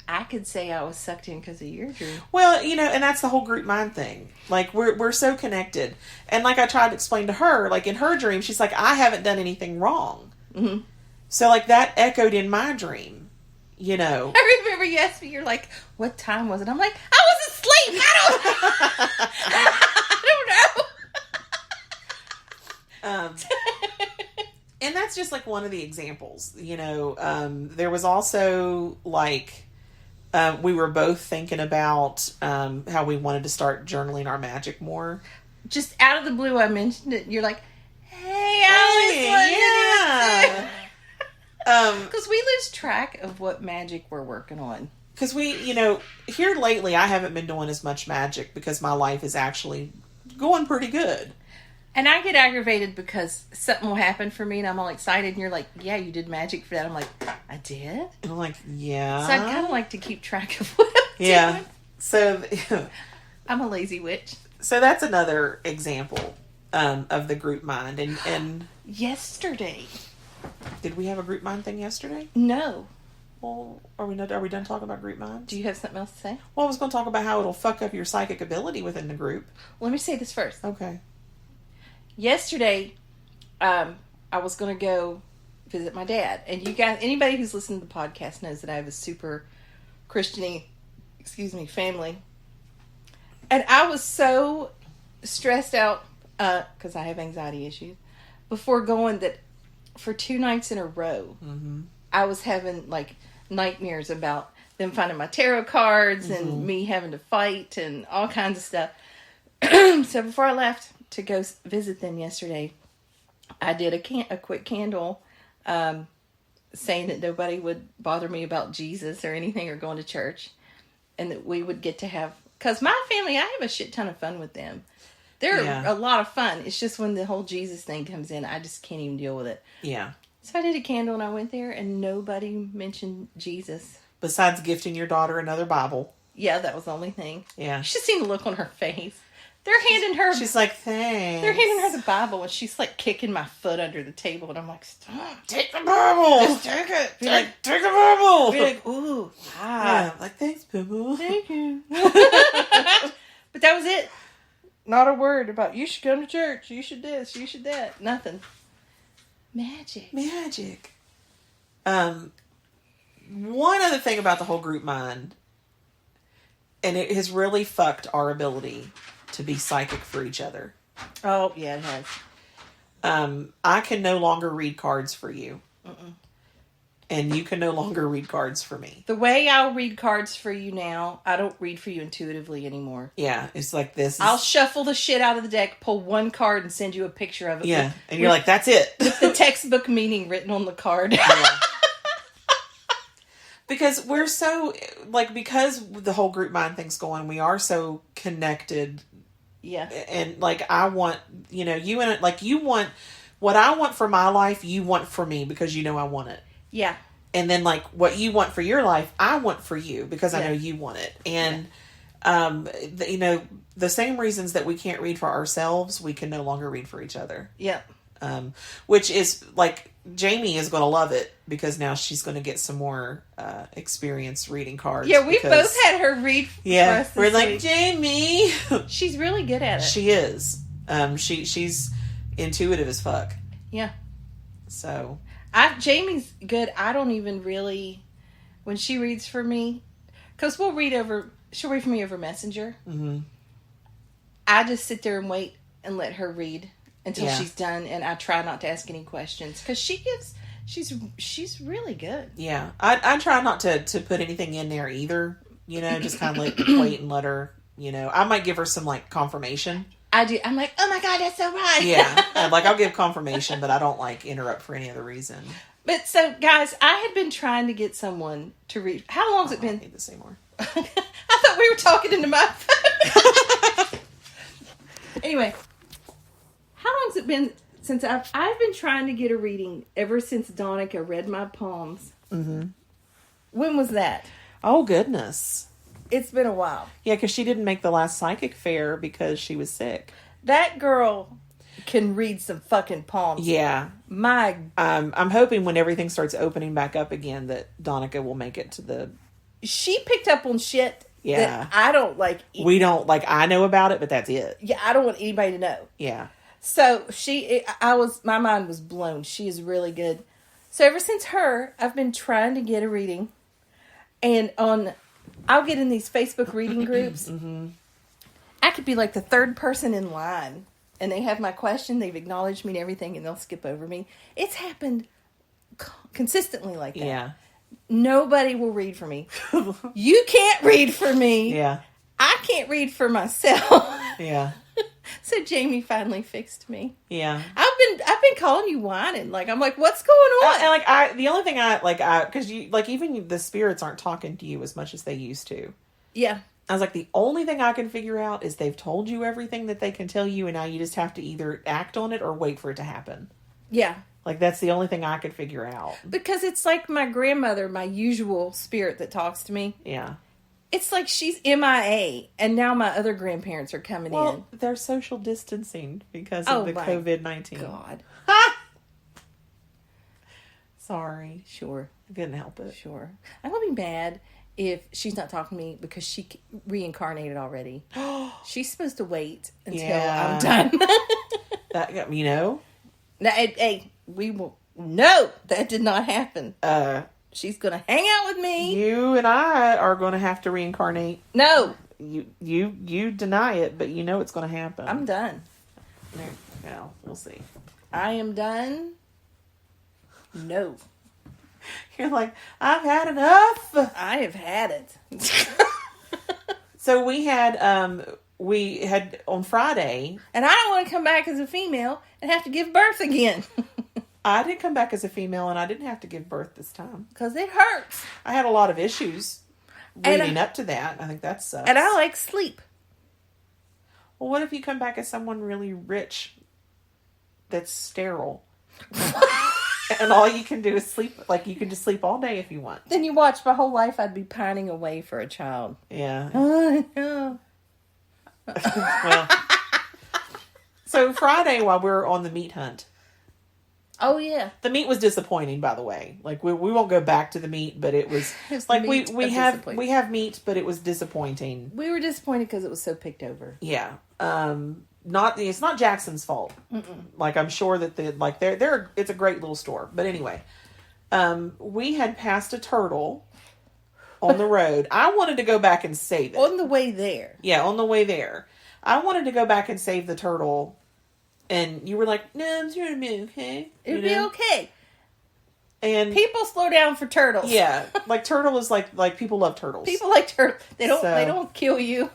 I could say I was sucked in because of your dream. Well, and that's the whole group mind thing. Like, we're so connected. And like I tried to explain to her, like, in her dream, she's like, I haven't done anything wrong. Mm-hmm. So, like, that echoed in my dream, I remember you asked me, you're like, what time was it? I'm like, I was asleep. I don't know. And that's just, like, one of the examples. There was also, like... we were both thinking about how we wanted to start journaling our magic more. Just out of the blue, I mentioned it. You're like, hey, I was because we lose track of what magic we're working on. Because we, here lately, I haven't been doing as much magic because my life is actually going pretty good. And I get aggravated because something will happen for me and I'm all excited and you're like, yeah, you did magic for that. I'm like, I did? And I'm like, yeah. So I kind of like to keep track of what I'm doing. So I'm a lazy witch. So that's another example of the group mind. And yesterday. Did we have a group mind thing yesterday? No. Well, are we done talking about group mind? Do you have something else to say? Well, I was going to talk about how it'll fuck up your psychic ability within the group. Let me say this first. Okay. Yesterday, I was going to go visit my dad. And you guys, anybody who's listened to the podcast knows that I have a super Christian-y, family. And I was so stressed out, because I have anxiety issues, before going that for 2 nights in a row, mm-hmm. I was having, like, nightmares about them finding my tarot cards and me having to fight and all kinds of stuff. So before I left to go visit them yesterday, I did a quick candle saying that nobody would bother me about Jesus or anything or going to church. And that we would get to have... Because my family, I have a shit ton of fun with them. They're a lot of fun. It's just when the whole Jesus thing comes in, I just can't even deal with it. Yeah. So I did a candle and I went there and nobody mentioned Jesus. Besides gifting your daughter another Bible. Yeah, that was the only thing. Yeah. You should see the look on her face. They're handing her... She's like, thanks. They're handing her the Bible and she's like kicking my foot under the table and I'm like, stop. Take the Bible. Just take it. Take the Bible. Be like, ooh, Yeah, like, thanks, boo-boo. thank you. But that was it. Not a word about, you should come to church. You should this. You should that. Nothing. Magic. One other thing about the whole group mind, and it has really fucked our ability to be psychic for each other. Oh, yeah, it has. I can no longer read cards for you. And you can no longer read cards for me. The way I'll read cards for you now, I don't read for you intuitively anymore. Yeah, it's like this. I'll shuffle the shit out of the deck, pull one card, and send you a picture of it. Yeah, and you're like, that's it. With the textbook meaning written on the card. Yeah. Because we're so, like, because the whole group mind thing's going, we are so connected. Yeah. And, like, I want, you know, you and, like, you want, what I want for my life, you want for me because you know I want it. Yeah. And then, like, what you want for your life, I want for you because I know you want it. And, you know, the same reasons that we can't read for ourselves, we can no longer read for each other. Yeah. Which is, like, Jamie is going to love it because now she's going to get some more experience reading cards. Yeah, we both had her read for us this we're like, week. Jamie! She's really good at it. She is. She's intuitive as fuck. Yeah. So... Jamie's good. I don't even really, when she reads for me, because she'll read for me over Messenger. Mm-hmm. I just sit there and wait and let her read until Yeah. she's done, and I try not to ask any questions because she's really good. Yeah, I try not to put anything in there either. You know, just kind of like wait and let her. You know, I might give her some like confirmation. I do. I'm like, oh my god, that's so right. Yeah, like I'll give confirmation, but I don't like interrupt for any other reason. But so, guys, I had been trying to get someone to read. How long's it been? I don't need this anymore. I thought we were talking into my phone. Anyway, how long's it been since I've been trying to get a reading ever since Donica read my palms. Mm-hmm. When was that? Oh goodness. It's been a while. Yeah, because she didn't make the last psychic fair because she was sick. That girl can read some fucking palms. Yeah. I'm hoping when everything starts opening back up again that Donica will make it to the... She picked up on shit Yeah. that I don't like. We don't, like, I know about it, but that's it. Yeah, I don't want anybody to know. Yeah. So my mind was blown. She is really good. So ever since her, I've been trying to get a reading. And I'll get in these Facebook reading groups. Mm-hmm. I could be like the third person in line. And they have my question. They've acknowledged me and everything. And they'll skip over me. It's happened consistently like that. Yeah. Nobody will read for me. You can't read for me. Yeah. I can't read for myself. Yeah. So Jamie finally fixed me. Yeah. I've been calling you whining. Like, I'm like, what's going on? And the only thing because you, like, even the spirits aren't talking to you as much as they used to. Yeah. I was like, the only thing I can figure out is they've told you everything that they can tell you, and now you just have to either act on it or wait for it to happen. Yeah. Like, that's the only thing I could figure out. Because it's like my grandmother, my usual spirit that talks to me. Yeah. It's like she's MIA, and now my other grandparents are coming in. They're social distancing because of the COVID-19. God. Sorry. Sure. I couldn't help it. Sure. I'm going to be mad if she's not talking to me because she reincarnated already. She's supposed to wait until I'm done. That, you know? Now, hey, we will... No, that did not happen. She's going to hang out with me. You and I are going to have to reincarnate. No. You deny it, but you know it's going to happen. I'm done. Well, we'll see. I am done. No. You're like, I've had enough. I have had it. So we had on Friday. And I don't want to come back as a female and have to give birth again. I did come back as a female, and I didn't have to give birth this time. Because it hurts. I had a lot of issues leading up to that. I think that sucks. And I like sleep. Well, what if you come back as someone really rich that's sterile? And all you can do is sleep. Like, you can just sleep all day if you want. Then you watch my whole life, I'd be pining away for a child. Yeah. Oh, no. Well, so Friday, while we were on the meat hunt, Oh, yeah. the meat was disappointing, by the way. Like, we won't go back to the meat, but it was It's like the we meat of have disappointment. meat, but it was disappointing. We were disappointed because it was so picked over. Yeah. It's not Jackson's fault. Mm-mm. Like, I'm sure that it's a great little store. But anyway, we had passed a turtle on the road. I wanted to go back and save it. On the way there. Yeah, on the way there. I wanted to go back and save the turtle. And you were like, no, I'm sure it'll be okay. It'll be okay. And People slow down for turtles. yeah, like turtle is like people love turtles. People like turtles. They So- don't kill you.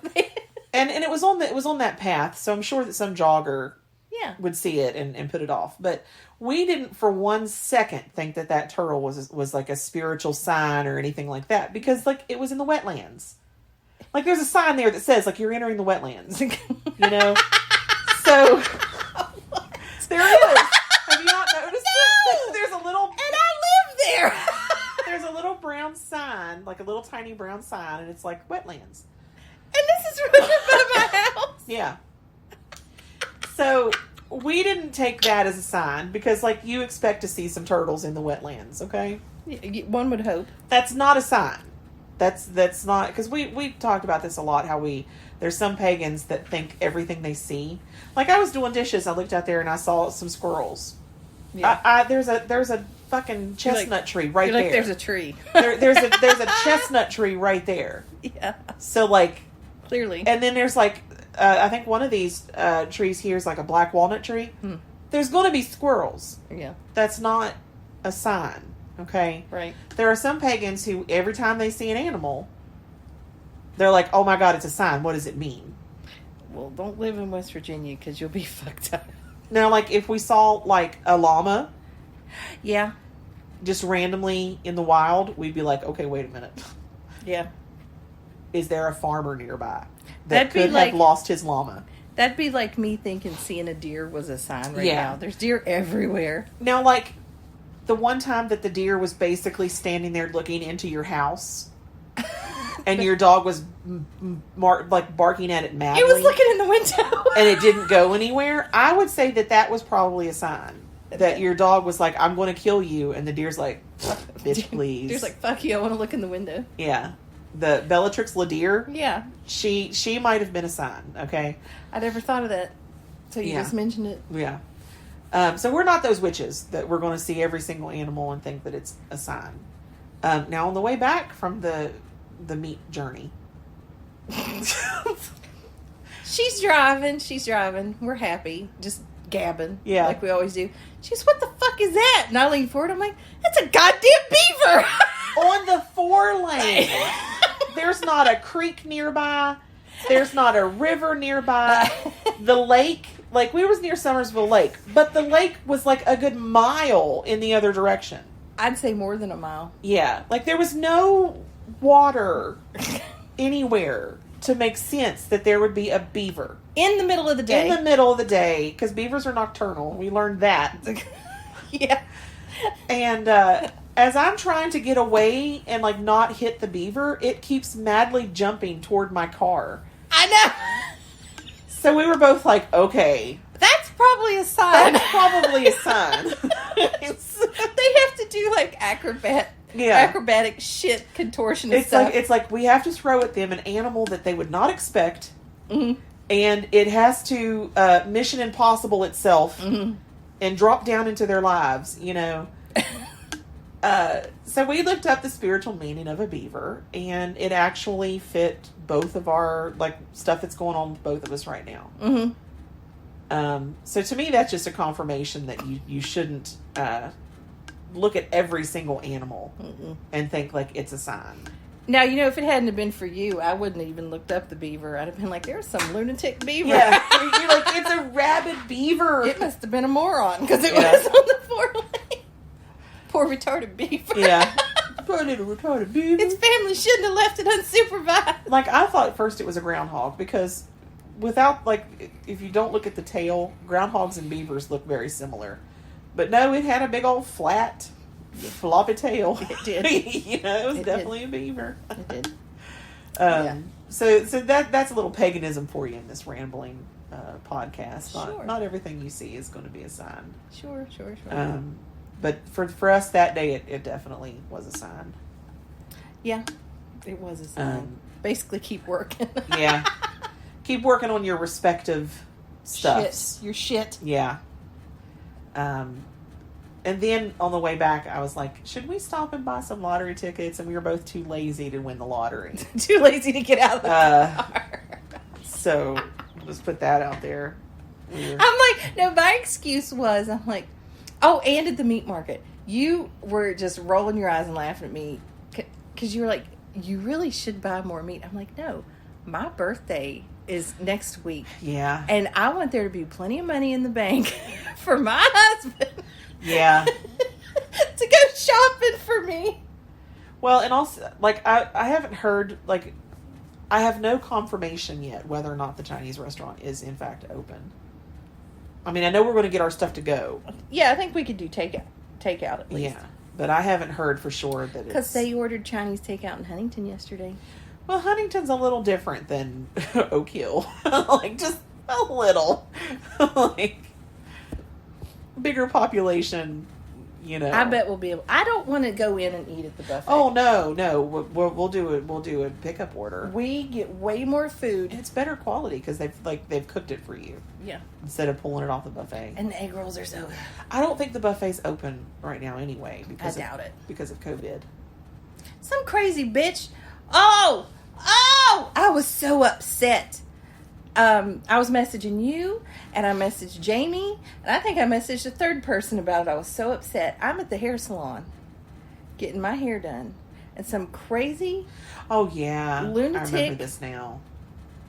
And it was on that path, so I'm sure that some jogger Yeah. would see it and put it off. But we didn't for 1 second think that turtle was like a spiritual sign or anything like that, because like it was in the wetlands. Like there's a sign there that says like you're entering the wetlands, you know. So there is. Have you not noticed it? There's a little. And I live there. There's a little brown sign, like a little tiny brown sign, and it's like wetlands. And this is right in front of my house. Yeah. So we didn't take that as a sign because, like, you expect to see some turtles in the wetlands. Okay, One would hope. that's not a sign. That's not, because we talked about this a lot. How there's some pagans that think everything they see. Like I was doing dishes, I looked out there and I saw some squirrels. Yeah. There's a fucking chestnut tree right You're there. like, there's a tree. there's a chestnut tree right there. Yeah. So like, Clearly. and then there's like, I think one of these trees here is like a black walnut tree. There's going to be squirrels. Yeah. That's not a sign. Okay. Right. There are some pagans who every time they see an animal, they're like, "Oh my God, it's a sign. What does it mean?" Well, don't live in West Virginia because you'll be fucked up. Now, like if we saw like a llama, Yeah. just randomly in the wild, we'd be like, "Okay, wait a minute. Yeah. Is there a farmer nearby that That'd be could like- have lost his llama?" That'd be like me thinking seeing a deer was a sign right Yeah. now. There's deer everywhere. Now, like the one time that the deer was basically standing there looking into your house, and your dog was barking at it madly. It was looking in the window. And it didn't go anywhere. I would say that was probably a sign that your dog was like, "I'm going to kill you," and the deer's like, "Bitch, please." Deer's like, fuck you, I want to look in the window. Yeah, the Bellatrix Ladeer. Yeah. She might have been a sign. Okay. I never thought of that. So you Yeah. just mentioned it. Yeah. So we're not those witches that we're going to see every single animal and think that it's a sign. Now on the way back from the meat journey, She's driving. We're happy. Just gabbing. Yeah. Like we always do. She's, what the fuck is that? And I lean forward. I'm like, that's a goddamn beaver. on the 4-lane, there's not a creek nearby. There's not a river nearby. The lake, like we was near Summersville Lake, but the lake was like a good mile in the other direction. I'd say more than a mile. Yeah, like there was no water anywhere to make sense that there would be a beaver In the middle of the day. in the middle of the day, because beavers are nocturnal. We learned that. Yeah. And as I'm trying to get away and like not hit the beaver, it keeps madly jumping toward my car. I know. So we were both like, okay, That's probably a sign. that's probably a sign. They have to do like acrobatic shit, contortionist It's stuff. like we have to throw at them an animal that they would not expect, Mhm. and it has to Mission Impossible itself and drop down into their lives, you know. So we looked up the spiritual meaning of a beaver, and it actually fit both of our like stuff that's going on with both of us right now. Mm-hmm. So to me, that's just a confirmation that you shouldn't look at every single animal Mm-mm. and think like it's a sign. Now, if it hadn't have been for you, I wouldn't have even looked up the beaver. I'd have been like, there's some lunatic beaver. Yeah, you're like, it's a rabid beaver. It must have been a moron because it was on the 4-lane. Poor retarded beaver. Yeah. Poor little retarded beaver. Its family shouldn't have left it unsupervised. Like, I thought at first it was a groundhog because without, like, if you don't look at the tail, groundhogs and beavers look very similar. But no, it had a big old flat, floppy tail. It did. It was It definitely a beaver. It did. So that's a little paganism for you in this rambling podcast. Sure. Not everything you see is going to be a sign. Sure. But for us that day, it definitely was a sign. Yeah, it was a sign. Basically, keep working. Yeah. Keep working on your respective stuffs. Your shit. Yeah. And then on the way back, I was like, should we stop and buy some lottery tickets? And we were both too lazy to win the lottery. Too lazy to get out of the car. So let's put that out there. I'm like, no, my excuse was, I'm like, oh, and at the meat market. You were just rolling your eyes and laughing at me because you were like, you really should buy more meat. I'm like, no, my birthday is next week. Yeah. And I want there to be plenty of money in the bank for my husband. Yeah. To go shopping for me. Well, and also, like, I haven't heard, like, I have no confirmation yet whether or not the Chinese restaurant is, in fact, open. I mean, I know we're going to get our stuff to go. Yeah, I think we could do takeout at least. Yeah, but I haven't heard for sure that it's... Because they ordered Chinese takeout in Huntington yesterday. Well, Huntington's a little different than Oak Hill. Like, just a little. Like, bigger population, I bet we'll be able... I don't want to go in and eat at the buffet. Oh, no. We'll do it. We'll do a pickup order. We get way more food. It's better quality because they've cooked it for you. Yeah. Instead of pulling it off the buffet. And the egg rolls are so good. I don't think the buffet's open right now anyway. I doubt it. Because of COVID. Some crazy bitch. Oh! I was so upset. I was messaging you, and I messaged Jamie, and I think I messaged a third person about it. I was so upset. I'm at the hair salon getting my hair done, and some crazy... Oh, yeah. Lunatic... I remember this now.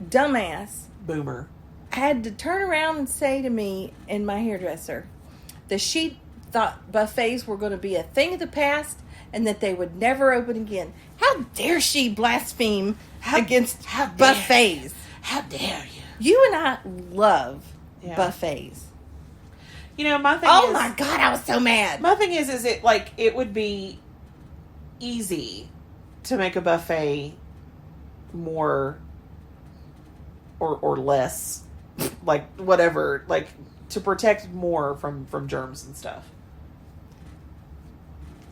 Dumbass... Boomer. Had to turn around and say to me and my hairdresser that she thought buffets were going to be a thing of the past and that they would never open again. How dare she blaspheme against buffets? How dare you? You and I love buffets. My thing is... Oh my God, I was so mad. My thing is it would be easy to make a buffet more or less, like, whatever, like, to protect more from germs and stuff.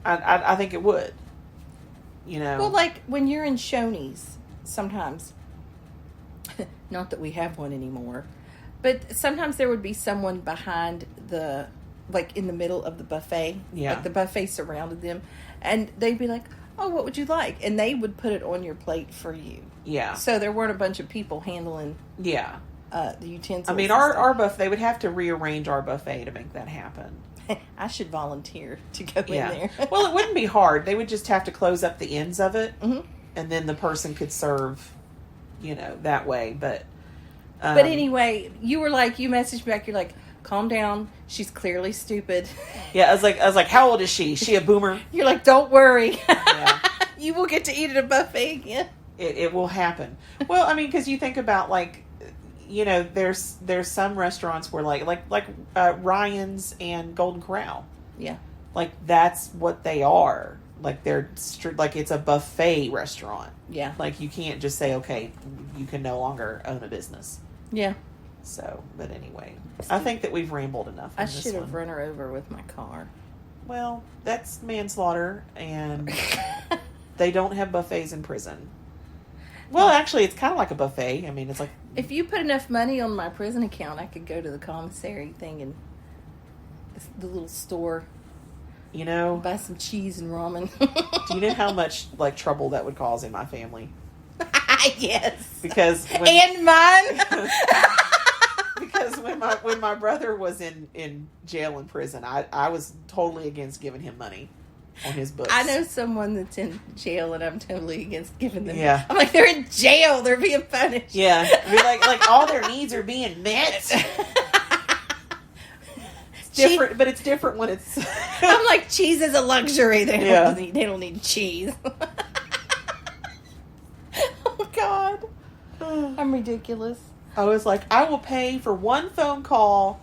I think it would. Well, like, when you're in Shoney's, sometimes... Not that we have one anymore. But sometimes there would be someone behind in the middle of the buffet. Yeah. Like the buffet surrounded them. And they'd be like, oh, what would you like? And they would put it on your plate for you. Yeah. So there weren't a bunch of people handling the utensils. I mean, our buffet, they would have to rearrange our buffet to make that happen. I should volunteer to go in there. Well, it wouldn't be hard. They would just have to close up the ends of it. Mm-hmm. And then the person could serve... that way, but anyway, you messaged back, you're like, calm down, she's clearly stupid. Yeah, I was like, how old is she? Is she a boomer? You're like, don't worry. Yeah. You will get to eat at a buffet again. It will happen. Well, I mean, because you think about, like, there's some restaurants where like Ryan's and Golden Corral. Yeah. Like, that's what they are. Like, they're like, it's a buffet restaurant. Yeah. Like, you can't just say, okay, you can no longer own a business. Yeah. So, but anyway, I think that we've rambled enough. I should have run her over with my car. Well, that's manslaughter, and they don't have buffets in prison. Well, actually, it's kind of like a buffet. I mean, it's like... If you put enough money on my prison account, I could go to the commissary thing and the little store... buy some cheese and ramen. Do you know how much, like, trouble that would cause in my family? Yes. Because and mine. Because when when my brother was in jail and prison, I was totally against giving him money on his books. I know someone that's in jail, and I'm totally against giving them. Yeah. I'm like, they're in jail. They're being punished. Yeah. Be like all their needs are being met. Different, but it's different when it's. I'm like, cheese is a luxury. They don't need cheese. Oh God, I'm ridiculous. I was like, I will pay for one phone call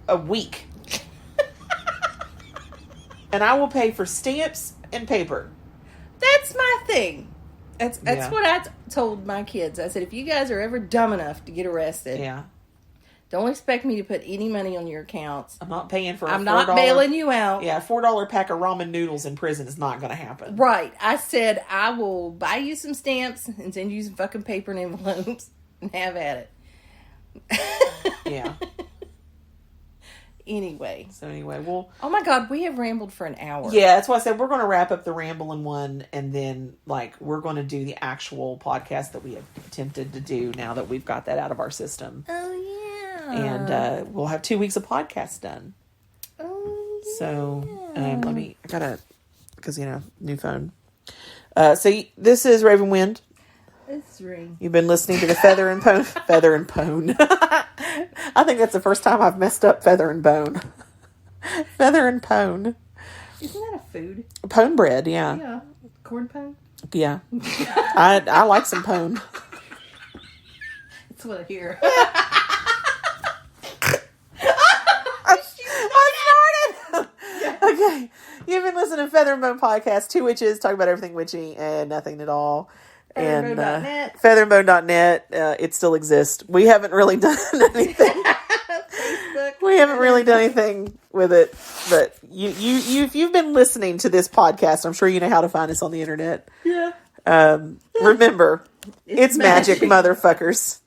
a week, and I will pay for stamps and paper. That's my thing. That's Yeah. what I told my kids. I said, if you guys are ever dumb enough to get arrested, Yeah. don't expect me to put any money on your accounts. I'm not paying for. I'm not bailing you out. Yeah, $4 pack of ramen noodles in prison is not going to happen. Right. I said, I will buy you some stamps and send you some fucking paper and envelopes and have at it. Yeah. Anyway. So anyway, well. Oh my God, we have rambled for an hour. Yeah, that's why I said we're going to wrap up the rambling one, and then we're going to do the actual podcast that we have attempted to do now that we've got that out of our system. Oh yeah. And we'll have 2 weeks of podcasts done. Oh yeah. So I gotta, because new phone. So this is Raven Wind. It's ring. You've been listening to the Feather and Pone. Feather and Pone. I think that's the first time I've messed up Feather and Bone. Feather and Pone. Isn't that a food? Pone bread, yeah. Yeah. Corn pone? Yeah. I like some pone. That's what I hear. Okay. You've been listening to Feather and Bone Podcast, two witches talk about everything witchy and nothing at all. And featherandbone.net, it still exists. We haven't really done anything. We haven't really done anything with it, but if you've been listening to this podcast, I'm sure you know how to find us on the internet. Yeah. Remember, it's magic, motherfuckers.